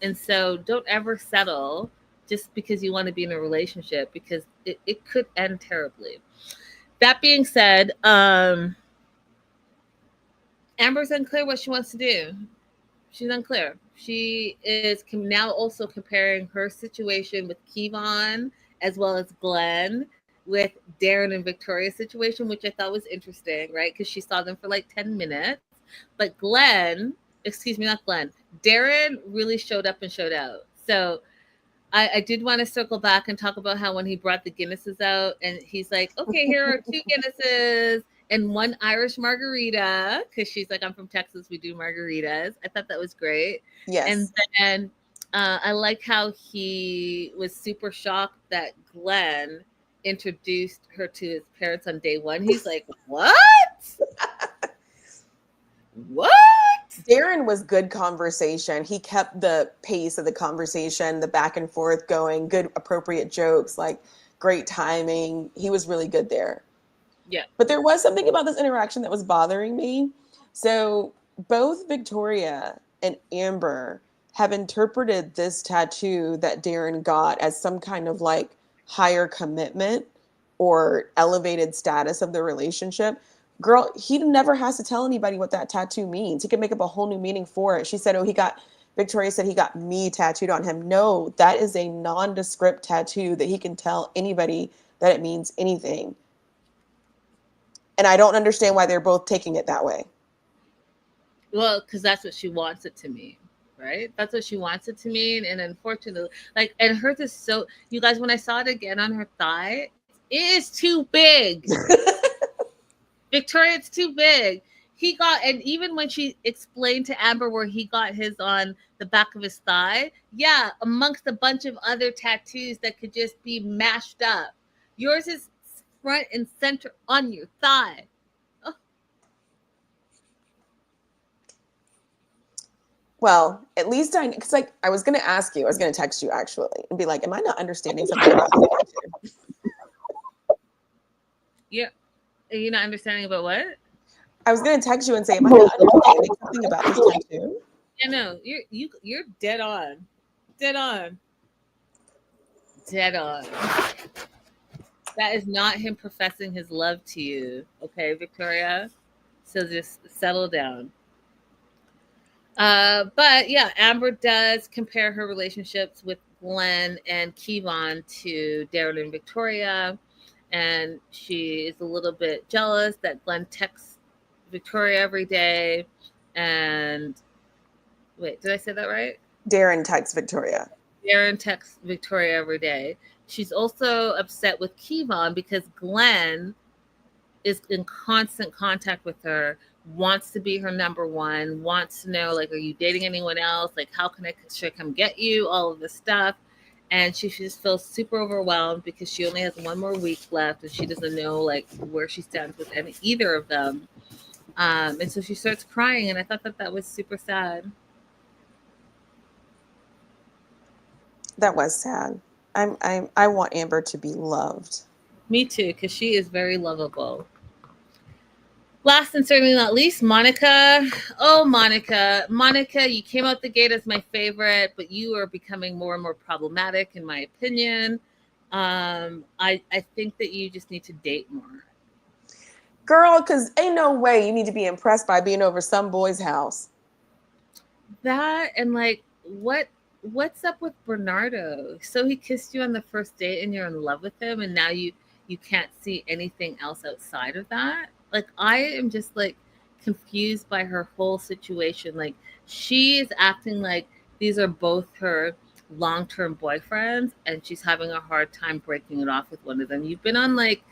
And so don't ever settle just because you want to be in a relationship because it could end terribly. that being said, Amber's unclear what she wants to do. She's unclear. She is now also comparing her situation with Kevon as well as Glenn with Darren and Victoria's situation, which I thought was interesting, right? Because she saw them for like 10 minutes. But Glenn, excuse me, not Glenn, Darren really showed up and showed out. So I did want to circle back and talk about how when he brought the Guinnesses out and he's like, okay, here are 2 Guinnesses and 1 Irish margarita, because she's like, I'm from Texas, we do margaritas. I thought that was great. Yes. And then I like how he was super shocked that Glenn introduced her to his parents on day 1. He's like, what? What? Darren was good conversation. He kept the pace of the conversation, the back and forth going, good, appropriate jokes, like great timing. He was really good there. Yeah. But there was something about this interaction that was bothering me. So both Victoria and Amber have interpreted this tattoo that Darren got as some kind of like higher commitment or elevated status of the relationship. Girl, he never has to tell anybody what that tattoo means. He could make up a whole new meaning for it. She said, Victoria said he got me tattooed on him. No, that is a nondescript tattoo that he can tell anybody that it means anything. And I don't understand why they're both taking it that way. Well, because that's what she wants it to mean, right? That's what she wants it to mean. And unfortunately, like, and hers is so, you guys, when I saw it again on her thigh, it is too big. Victoria, it's too big. He got, and even when she explained to Amber where he got his on the back of his thigh, yeah, amongst a bunch of other tattoos that could just be mashed up. Yours is front and center on your thigh. Oh. Well, at least because like I was going to ask you, I was going to text you actually and be like, am I not understanding something about this tattoo? Yeah. Are you not understanding about what? I was going to text you and say, am I not understanding something about this tattoo? Yeah, no, you're dead on. Dead on. Dead on. That is not him professing his love to you, okay, Victoria? So just settle down. But yeah, Amber does compare her relationships with Glenn and Kevon to Darren and Victoria. And she is a little bit jealous that Glenn texts Victoria every day. And wait, did I say that right? Darren texts Victoria. Darren texts Victoria every day. She's also upset with Kevon because Glenn is in constant contact with her, wants to be her number one, wants to know, like, are you dating anyone else? Like, how should I come get you? All of this stuff. And she just feels super overwhelmed because she only has 1 more week left and she doesn't know like where she stands with either of them. And so she starts crying, and I thought that was super sad. That was sad. I want Amber to be loved. Me too, because she is very lovable. Last and certainly not least, Monica. Oh, Monica. Monica, you came out the gate as my favorite, but you are becoming more and more problematic, in my opinion. I think that you just need to date more. Girl, because ain't no way you need to be impressed by being over some boy's house. That and like, what's up with Bernardo? So he kissed you on the first date and you're in love with him, and now you can't see anything else outside of that? Like, I am just like confused by her whole situation. Like, she is acting like these are both her long-term boyfriends and she's having a hard time breaking it off with one of them. You've been on like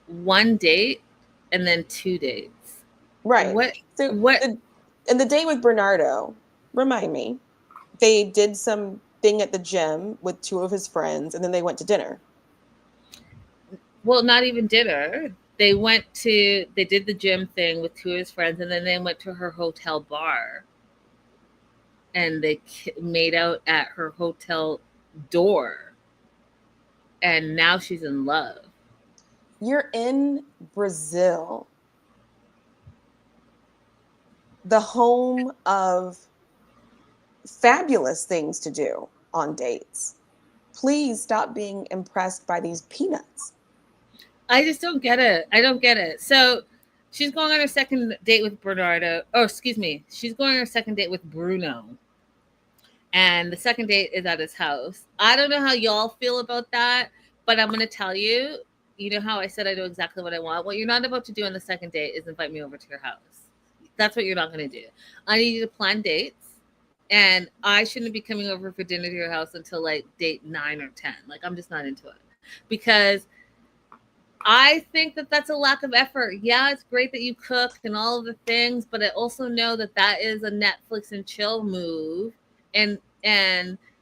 1 date and then 2 dates. Right. And the date with Bernardo, remind me, they did some thing at the gym with 2 of his friends and then they went to dinner. Well, not even dinner. They did the gym thing with 2 of his friends, and then they went to her hotel bar. And they made out at her hotel door. And now she's in love. You're in Brazil, the home of fabulous things to do on dates. Please stop being impressed by these peanuts. I just don't get it. I don't get it. So she's going on her second date with Bernardo. Oh, excuse me. She's going on her second date with Bruno. And the second date is at his house. I don't know how y'all feel about that, but I'm going to tell you, you know how I said I know exactly what I want? What you're not about to do on the second date is invite me over to your house. That's what you're not going to do. I need you to plan dates. And I shouldn't be coming over for dinner to your house until like date 9 or 10. Like, I'm just not into it. Because I think that that's a lack of effort. Yeah, it's great that you cook and all of the things, but I also know that that is a Netflix and chill move. And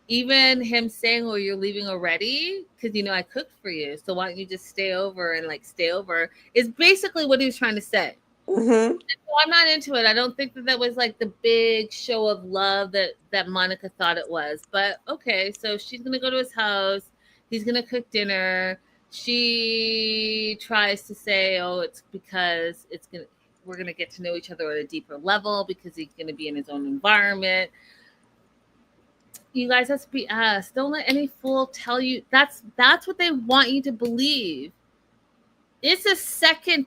even him saying, "Oh, you're leaving already," because I cooked for you, so why don't you just stay over and like stay over? Is basically what he was trying to say. Mm-hmm. So I'm not into it. I don't think that was like the big show of love that Monica thought it was. But okay, so she's gonna go to his house. He's gonna cook dinner. She tries to say, "Oh, it's because we're gonna get to know each other at a deeper level because he's gonna be in his own environment." You guys have to be asked. Don't let any fool tell you that's what they want you to believe. It's a second.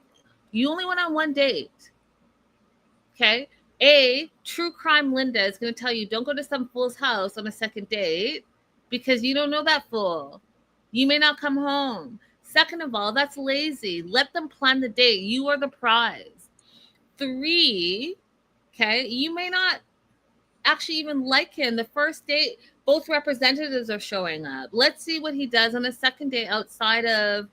You only went on one date. Okay. True crime Linda is going to tell you don't go to some fool's house on a second date because you don't know that fool. You may not come home. Second of all, that's lazy. Let them plan the date. You are the prize. 3, okay, you may not actually even like him. The first date, both representatives are showing up. Let's see what he does on a second date outside of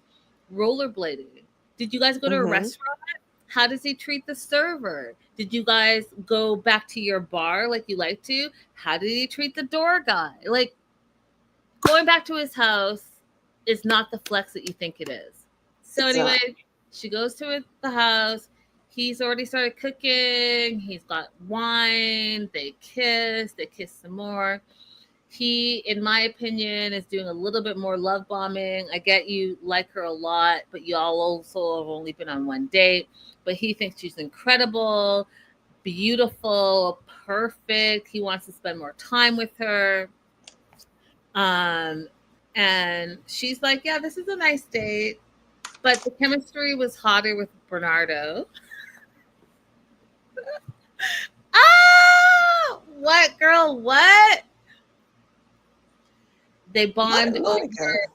rollerblading. Did you guys go to a restaurant? How does he treat the server? Did you guys go back to your bar like you like to? How did he treat the door guy? Like, going back to his house is not the flex that you think it is. So anyway, she goes to the house. He's already started cooking. He's got wine. They kiss some more. He, in my opinion, is doing a little bit more love bombing. I get you like her a lot, but y'all also have only been on one date. But he thinks she's incredible, beautiful, perfect. He wants to spend more time with her. And she's like, yeah, this is a nice date. But the chemistry was hotter with Bernardo. Ah, what, girl? What? They bond over.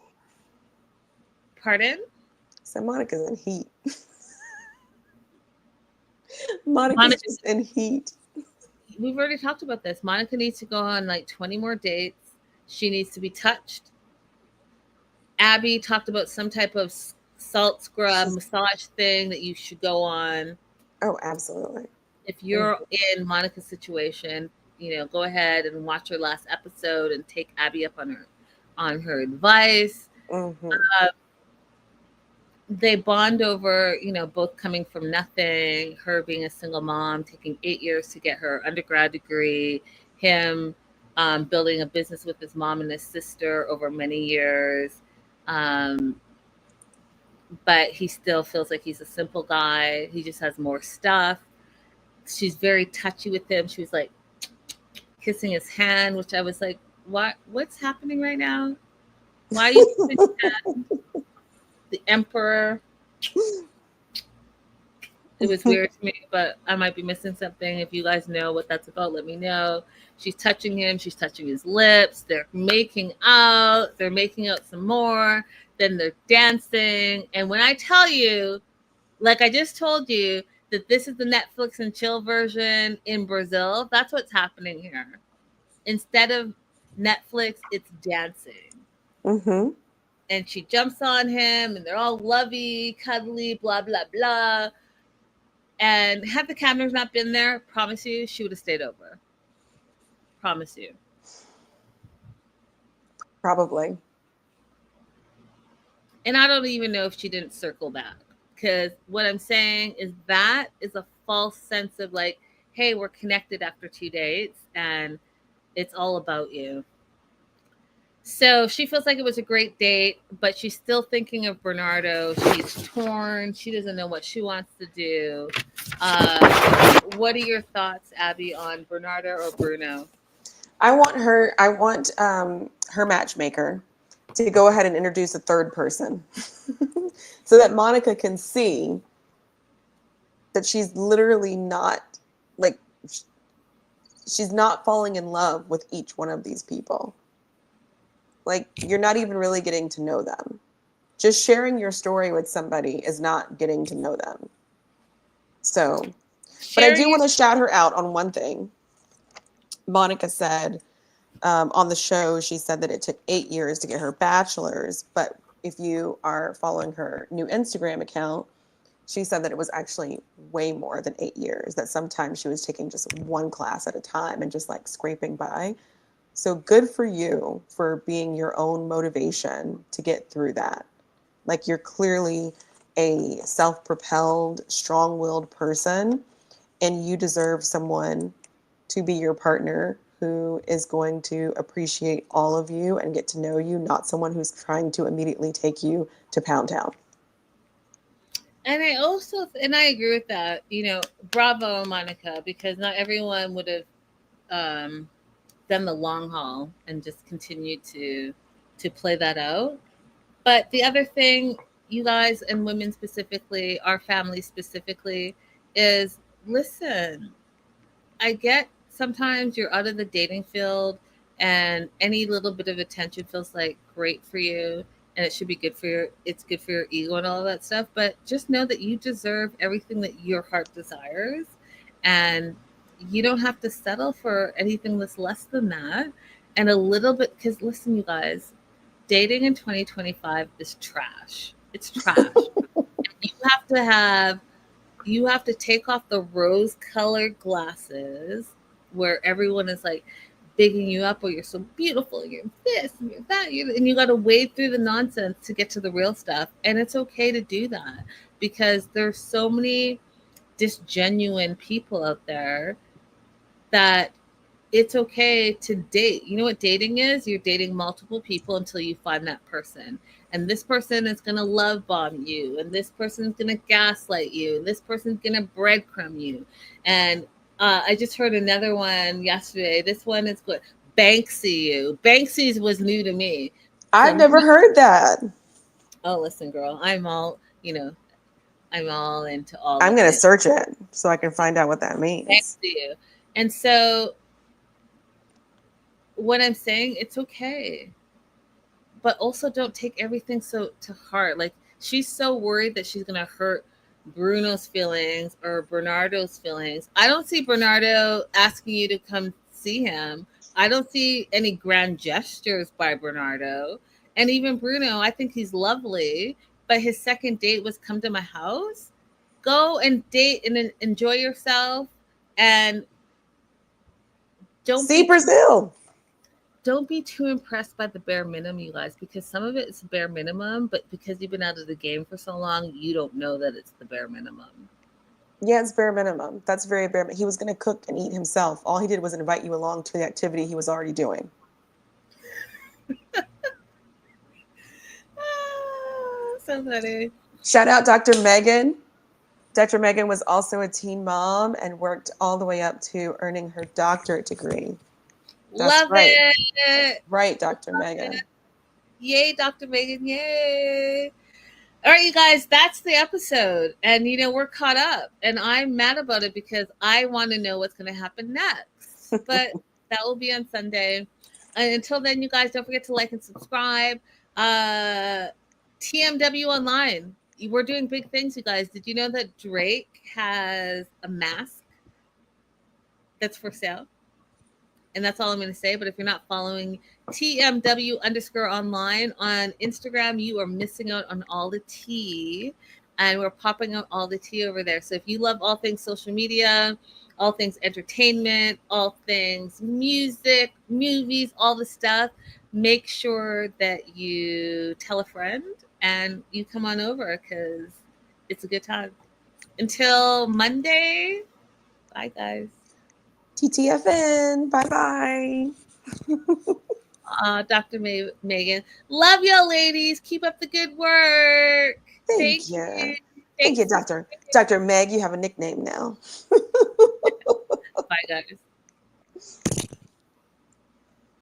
Pardon? So Monica's in heat. Monica's just in heat. We've already talked about this. Monica needs to go on like 20 more dates. She needs to be touched. Abby talked about some type of salt scrub massage thing that you should go on. Oh, absolutely. If you're in Monica's situation, go ahead and watch her last episode and take Abby up on her advice. Mm-hmm. They bond over, both coming from nothing, her being a single mom, taking 8 years to get her undergrad degree, him building a business with his mom and his sister over many years. But he still feels like he's a simple guy. He just has more stuff. She's very touchy with him. She was like kissing his hand, which I was like, what's happening right now? Why are you kissing his hand? The emperor. It was weird to me, but I might be missing something. If you guys know what that's about, let me know. She's touching him. She's touching his lips. They're making out. They're making out some more. Then they're dancing. And when I tell you, like I just told you, that this is the Netflix and chill version in Brazil, that's what's happening here. Instead of Netflix, it's dancing. Mm-hmm. And she jumps on him, and they're all lovey, cuddly, blah, blah, blah. And had the cameras not been there, promise you, she would have stayed over. Promise you. Probably. And I don't even know if she didn't circle back. Because what I'm saying is that is a false sense of like, hey, we're connected after 2 dates, and it's all about you. So she feels like it was a great date, but she's still thinking of Bernardo. She's torn. She doesn't know what she wants to do. What are your thoughts, Abby, on Bernardo or Bruno? I want her matchmaker. to go ahead and introduce a third person so that Monica can see that she's literally not like she's not falling in love with each one of these people. Like, you're not even really getting to know them. Just sharing your story with somebody is not getting to know them. So, but I do want to shout her out on one thing. Monica said on the show, she said that it took 8 years to get her bachelor's, but if you are following her new Instagram account, she said that it was actually way more than 8 years, that sometimes she was taking just one class at a time and just like scraping by. So good for you for being your own motivation to get through that. Like, you're clearly a self-propelled, strong-willed person, and you deserve someone to be your partner who is going to appreciate all of you and get to know you, not someone who's trying to immediately take you to Pound Town. And I also, and I agree with that, you know, bravo, Monica, because not everyone would have done the long haul and just continued to play that out. But the other thing, you guys and women specifically, our family specifically, is listen, I get sometimes you're out of the dating field and any little bit of attention feels like great for you and it should be good for your ego and all of that stuff, but just know that you deserve everything that your heart desires, and you don't have to settle for anything that's less than that. And a little bit, because listen, you guys, dating in 2025 is trash. It's trash. You have to take off the rose colored glasses where everyone is like bigging you up, or you're so beautiful, you're this and you're that, and you got to wade through the nonsense to get to the real stuff. And it's okay to do that, because there's so many disgenuine people out there that it's okay to date. You know what dating is? You're dating multiple people until you find that person. And this person is going to love bomb you. And this person's going to gaslight you. And this person's going to breadcrumb you. And I just heard another one yesterday. This one is good. Banksy you. Banksy's was new to me. I've never heard that. Oh, listen, girl. I'm all into all. I'm going to search it so I can find out what that means. Banksy you. And so what I'm saying, it's okay, but also don't take everything so to heart. Like, she's so worried that she's gonna hurt Bruno's feelings or Bernardo's feelings. I don't see Bernardo asking you to come see him. I don't see any grand gestures by Bernardo. And even Bruno, I think he's lovely, but his second date was come to my house. Go and date and enjoy yourself, and don't see Brazil. Don't be too impressed by the bare minimum, you guys, because some of it is bare minimum, but because you've been out of the game for so long, you don't know that it's the bare minimum. Yeah, it's bare minimum. That's very bare. He was going to cook and eat himself. All he did was invite you along to the activity he was already doing. So funny. Shout out Dr. Megan. Dr. Megan was also a teen mom and worked all the way up to earning her doctorate degree. That's Love right. it. Right, Dr. Love Megan. It. Yay, Dr. Megan. Yay. All right, you guys, that's the episode. And, we're caught up. And I'm mad about it because I want to know what's going to happen next. But that will be on Sunday. And until then, you guys, don't forget to like and subscribe. TMW Online. We're doing big things, you guys. Did you know that Drake has a mask that's for sale? And that's all I'm going to say. But if you're not following TMW_online on Instagram, you are missing out on all the tea. And we're popping out all the tea over there. So if you love all things social media, all things entertainment, all things music, movies, all the stuff, make sure that you tell a friend and you come on over, because it's a good time. Until Monday, bye, guys. TTFN. Bye-bye. Dr. Megan. Love y'all, ladies. Keep up the good work. Thank you. Thank you, Dr. Meg. You have a nickname now. Bye, guys.